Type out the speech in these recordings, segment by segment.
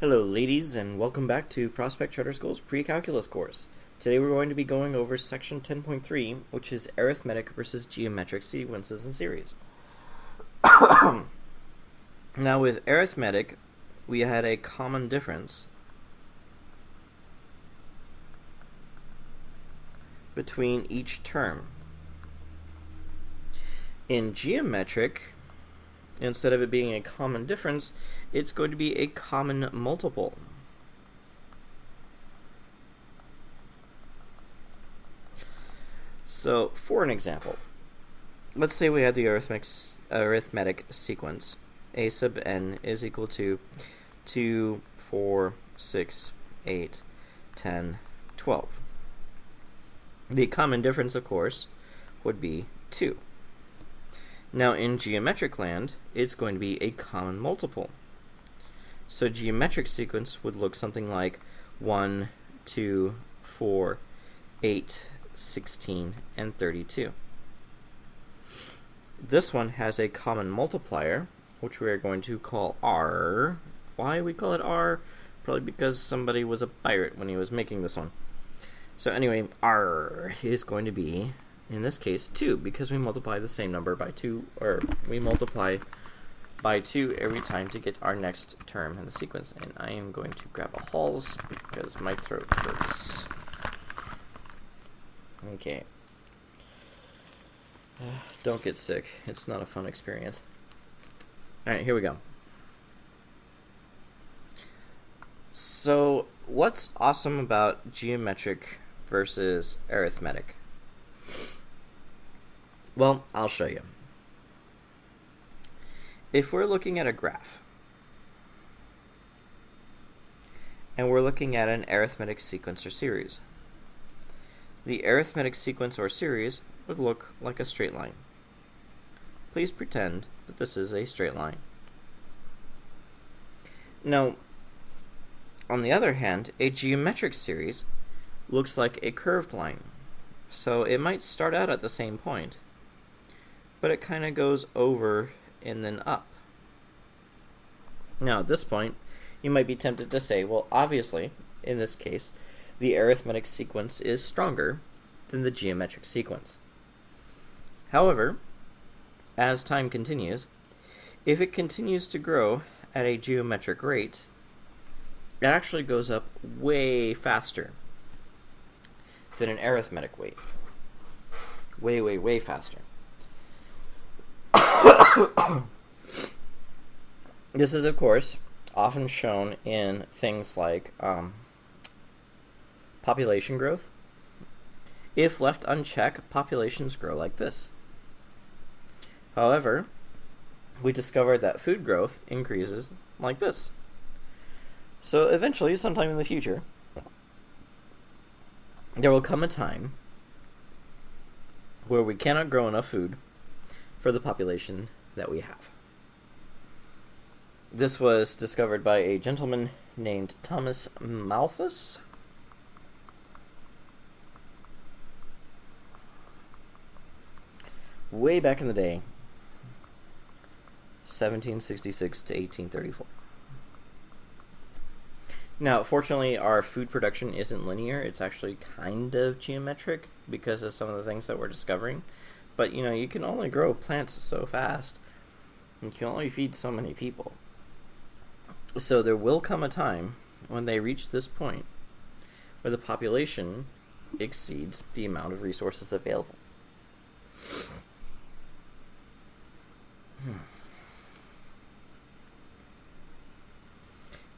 Hello ladies, and welcome back to Prospect Charter School's Pre-Calculus course. Today we're going to be going over section 10.3, which is Arithmetic versus Geometric Sequences and Series. Now with Arithmetic, we had a common difference between each term. In Geometric, instead of it being a common difference, it's going to be a common multiple. So, for an example, let's say we had the arithmetic sequence. A sub n is equal to 2, 4, 6, 8, 10, 12. The common difference, of course, would be 2. Now, in geometric land, it's going to be a common multiple. So geometric sequence would look something like 1, 2, 4, 8, 16, and 32. This one has a common multiplier, which we are going to call R. Why we call it R? Probably because somebody was a pirate when he was making this one. So anyway, R is going to be, in this case, 2, because we multiply the same number by 2, or we multiply by 2 every time to get our next term in the sequence. And I am going to grab a Halls because my throat hurts. Okay. Don't get sick. It's not a fun experience. Alright, here we go. So, what's awesome about geometric versus arithmetic? Well, I'll show you. If we're looking at a graph, and we're looking at an arithmetic sequence or series, the arithmetic sequence or series would look like a straight line. Please pretend that this is a straight line. Now, on the other hand, a geometric series looks like a curved line. So it might start out at the same point, but it kind of goes over and then up. Now, at this point, you might be tempted to say, well, obviously, in this case, the arithmetic sequence is stronger than the geometric sequence. However, as time continues, if it continues to grow at a geometric rate, it actually goes up way faster than an arithmetic rate. Way faster. This is, of course, often shown in things like population growth. If left unchecked, populations grow like this. However, we discovered that food growth increases like this. So eventually, sometime in the future, there will come a time where we cannot grow enough food for the population that we have. This was discovered by a gentleman named Thomas Malthus. Way back in the day, 1766 to 1834. Now, fortunately, our food production isn't linear. It's actually kind of geometric because of some of the things that we're discovering. But, you can only grow plants so fast. You can only feed so many people. So there will come a time when they reach this point where the population exceeds the amount of resources available.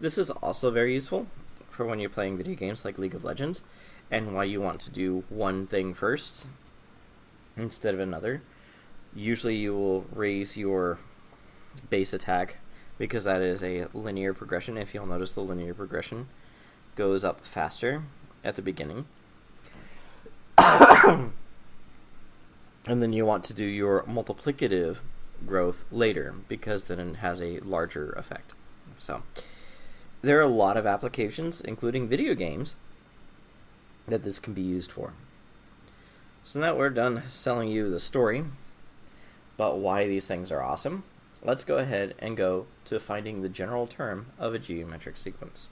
This is also very useful for when you're playing video games like League of Legends, and why you want to do one thing first instead of another. Usually you will raise your base attack because that is a linear progression. If you'll notice, the linear progression goes up faster at the beginning. And then you want to do your multiplicative growth later because then it has a larger effect. So there are a lot of applications, including video games, that this can be used for. So now we're done selling you the story about why these things are awesome. let's go ahead and go to finding the general term of a geometric sequence.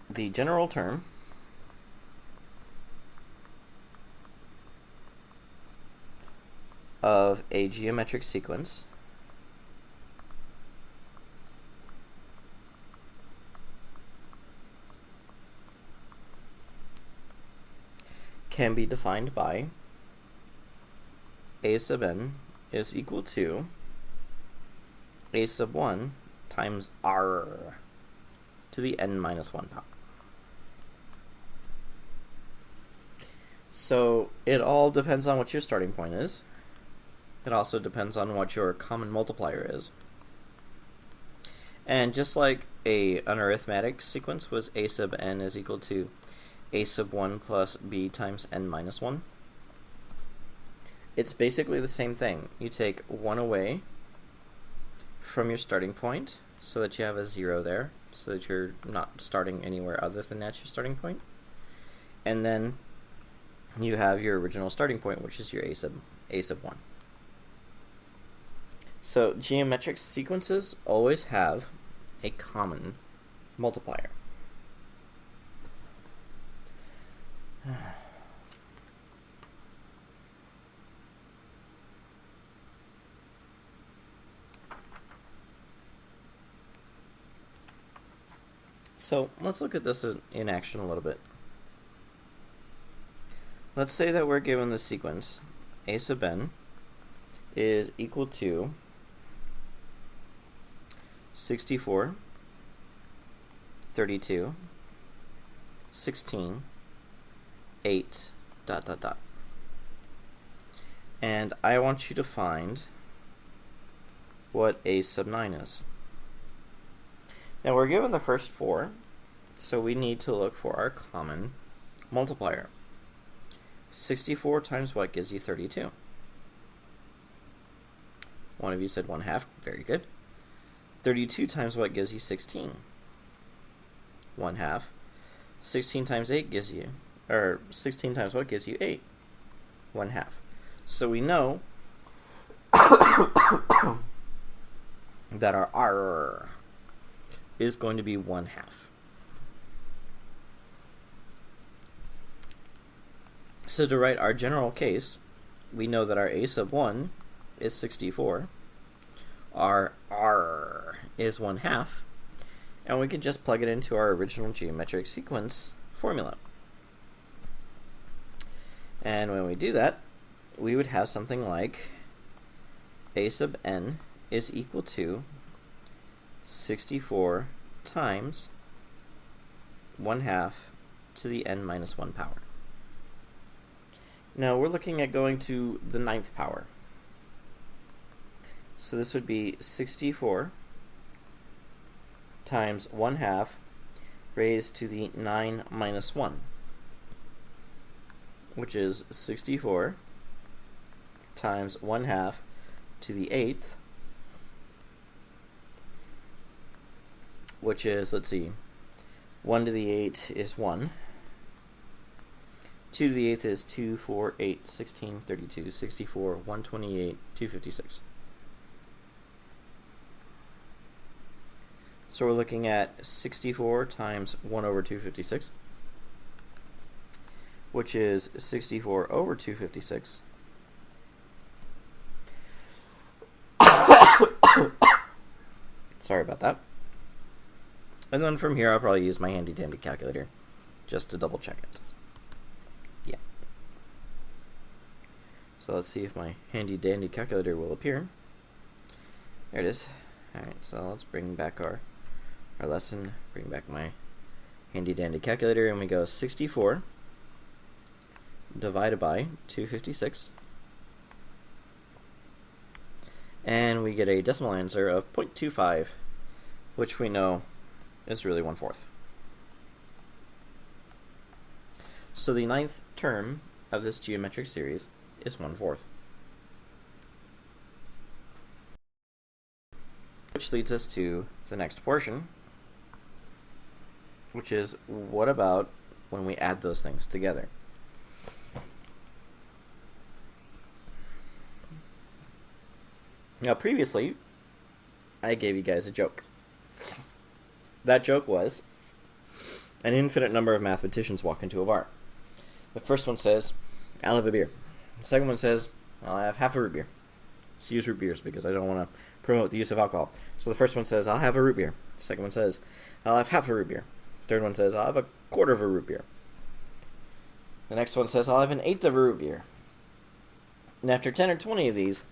The general term of a geometric sequence can be defined by a sub n is equal to a sub 1 times r to the n minus 1 power. So it all depends on what your starting point is. It also depends on what your common multiplier is. And just like an arithmetic sequence was a sub n is equal to a sub 1 plus b times n minus 1, it's basically the same thing. You take 1 away from your starting point so that you have a 0 there, so that you're not starting anywhere other than at your starting point. And then you have your original starting point, which is your a sub 1. So geometric sequences always have a common multiplier. So let's look at this in action a little bit. Let's say that we're given the sequence a sub n is equal to 64, 32, 16, 8, ... And I want you to find what a sub 9 is. Now we're given the first 4, so we need to look for our common multiplier. 64 times what gives you 32? One of you said 1/2. Very good. 32 times what gives you 16? 1/2. 16 times 8 gives you, or 16 times what gives you 8? 1/2. So we know that our r is going to be 1/2. So to write our general case, we know that our a sub 1 is 64, our r is 1/2, and we can just plug it into our original geometric sequence formula. And when we do that, we would have something like a sub n is equal to 64 times 1/2 to the n minus 1 power. Now we're looking at going to the 9th power. So this would be 64 times 1/2 raised to the 9 minus 1, which is 64 times 1/2 to the 8th, which is, let's see, 1 to the 8 is 1. 2 to the 8th is 2, 4, 8, 16, 32, 64, 128, 256. So we're looking at 64 times 1 over 256, which is 64 over 256. Sorry about that. And then from here, I'll probably use my handy dandy calculator just to double check it. Yeah. So let's see if my handy dandy calculator will appear. There it is. Alright, so let's bring back our lesson, bring back my handy dandy calculator, and we go 64 divided by 256. And we get a decimal answer of 0.25, which we know is really 1/4. So the 9th term of this geometric series is 1/4. Which leads us to the next portion, which is, what about when we add those things together? Now, previously, I gave you guys a joke. That joke was, an infinite number of mathematicians walk into a bar. The first one says, I'll have a beer. The second one says, I'll have half a root beer. Just use root beers because I don't want to promote the use of alcohol. So the first one says, I'll have a root beer. The second one says, I'll have half a root beer. The third one says, I'll have a quarter of a root beer. The next one says, I'll have an eighth of a root beer. And after 10 or 20 of these,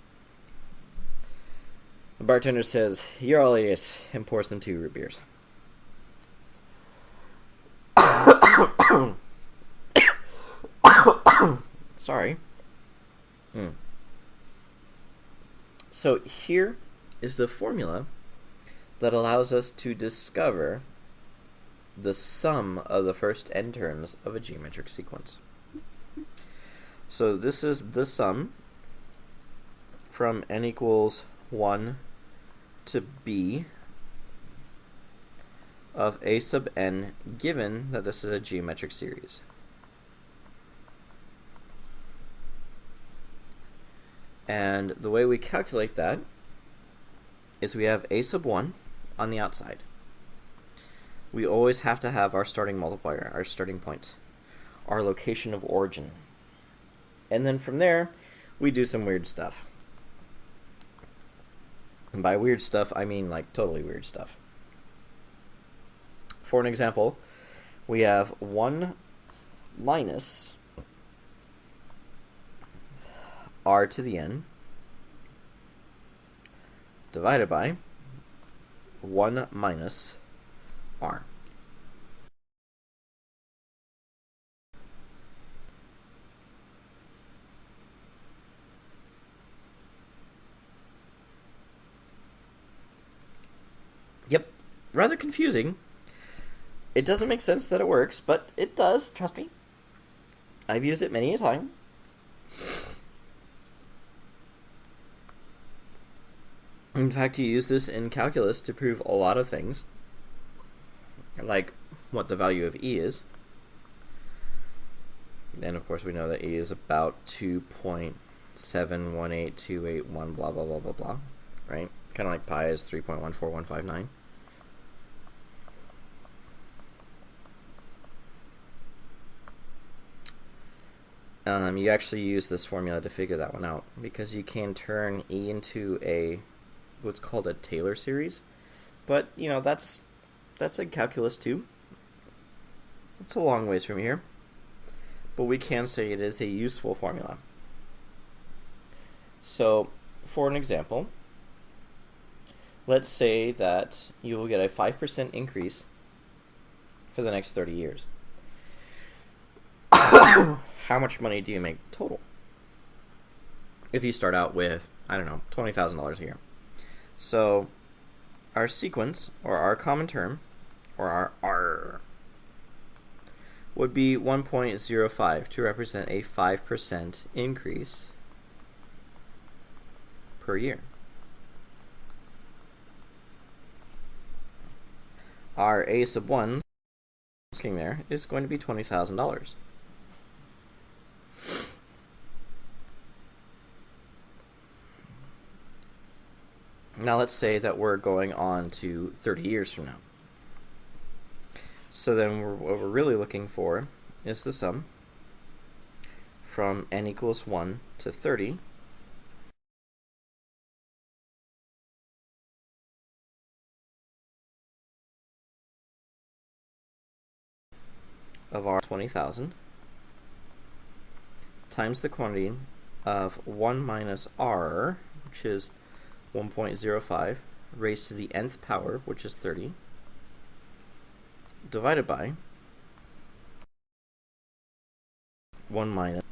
the bartender says, you're all idiots, and pours them 2 root beers. Sorry. So here is the formula that allows us to discover the sum of the first n terms of a geometric sequence. So this is the sum from n equals 1 to b of a sub n, given that this is a geometric series. And the way we calculate that is we have a sub 1 on the outside. We always have to have our starting multiplier, our starting point, our location of origin. And then from there, we do some weird stuff. And by weird stuff, I mean like totally weird stuff. For an example, we have 1 minus r to the n divided by 1 minus r. Yep, rather confusing. It doesn't make sense that it works, but it does, trust me. I've used it many a time. In fact, you use this in calculus to prove a lot of things, like what the value of e is. And of course we know that e is about 2.718281 blah blah blah blah blah, right? Kind of like pi is 3.14159. You actually use this formula to figure that one out, because you can turn e into a what's called a Taylor series, but you know that's in calculus too. It's a long ways from here, but we can say it is a useful formula. So for an example, let's say that you will get a 5% increase for the next 30 years. How much money do you make total if you start out with, I don't know, $20,000 a year? So our sequence, or our common term, or our R, would be 1.05 to represent a 5% increase per year. Our a sub 1 there is going to be $20,000. Now let's say that we're going on to 30 years from now. So then what we're really looking for is the sum from n equals 1 to 30 of our 20,000 times the quantity of 1 minus r, which is 1.05 raised to the nth power, which is 30, divided by 1 minus.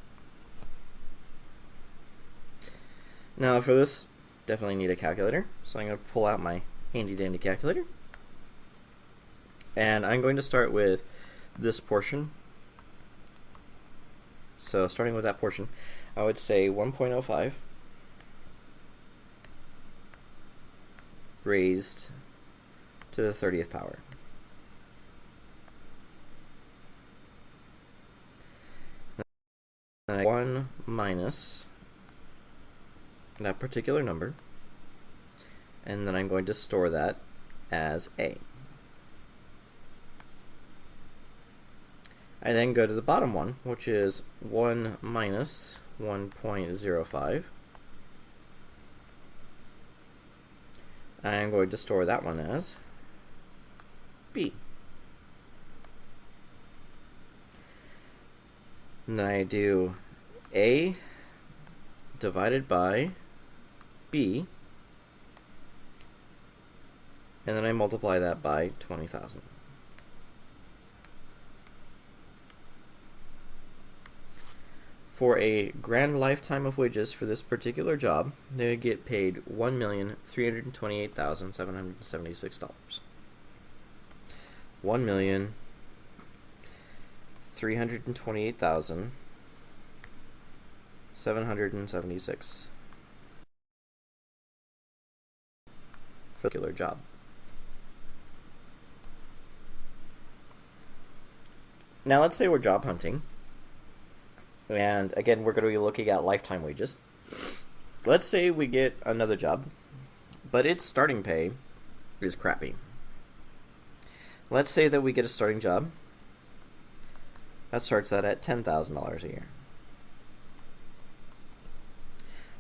Now for this, definitely need a calculator, so I'm going to pull out my handy dandy calculator, and I'm going to start with this portion. So starting with that portion, I would say 1.05 raised to the 30th power. Then 1 minus that particular number and then I'm going to store that as A. I then go to the bottom one, which is 1 minus 1.05. I'm going to store that one as B. And then I do A divided by B, and then I multiply that by 20,000. For a grand lifetime of wages for this particular job, they would get paid $1,328,776. $1,328,776 for a particular job. Now let's say we're job hunting. And again, we're going to be looking at lifetime wages. Let's say we get another job, but its starting pay is crappy. Let's say that we get a starting job that starts out at $10,000 a year.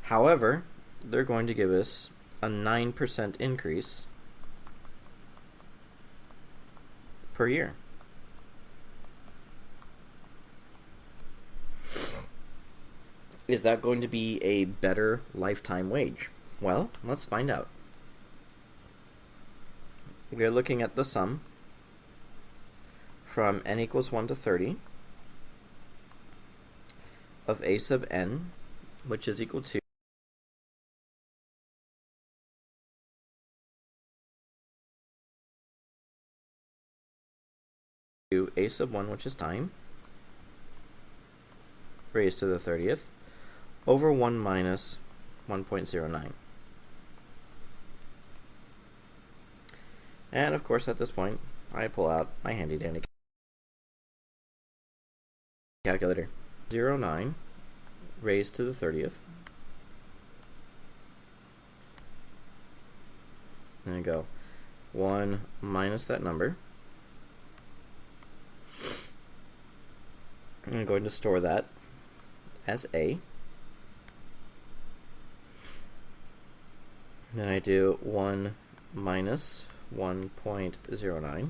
However, they're going to give us a 9% increase per year. Is that going to be a better lifetime wage? Well, let's find out. We're looking at the sum from n equals 1 to 30 of a sub n, which is equal to a sub 1, which is time, raised to the 30th, over 1 minus 1.09. And of course, at this point, I pull out my handy dandy calculator. 0.9 raised to the 30th. And I go 1 minus that number. I'm going to store that as A. Then I do 1 minus 1.09.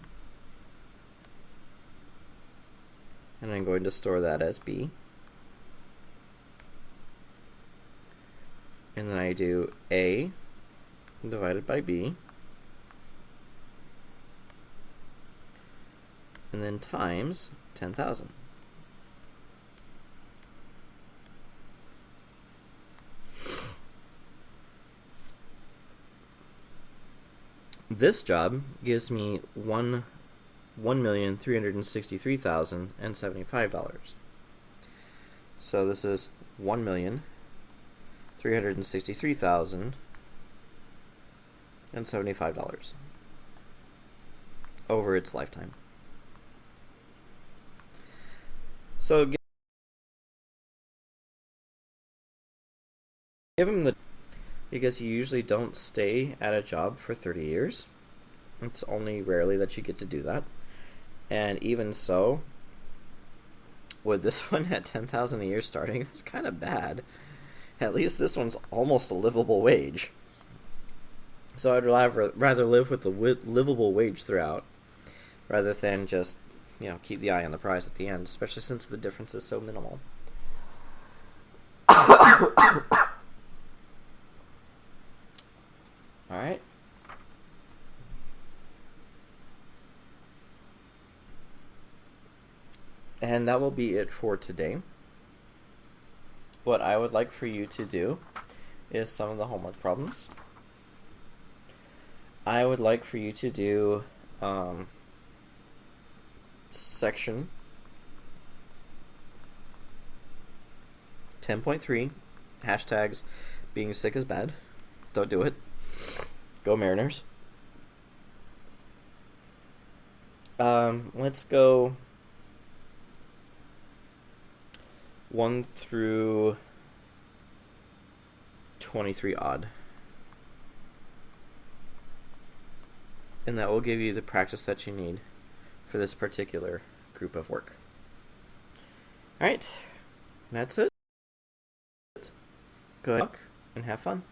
And I'm going to store that as B. And then I do A divided by B. And then times 10,000. This job gives me $1,363,075. So this is $1,363,075 over its lifetime. So give him the, because you usually don't stay at a job for 30 years. It's only rarely that you get to do that. And even so, with this one at $10,000 a year starting, it's kind of bad. At least this one's almost a livable wage. So I'd rather live with the livable wage throughout, rather than just, keep the eye on the prize at the end, especially since the difference is so minimal. Alright. And that will be it for today. What I would like for you to do is some of the homework problems. I would like for you to do section 10.3, hashtags being sick is bad. Don't do it. Go Mariners. Let's go 1 through 23 odd. and that will give you the practice that you need for this particular group of work. All right, that's it. Good luck and have fun.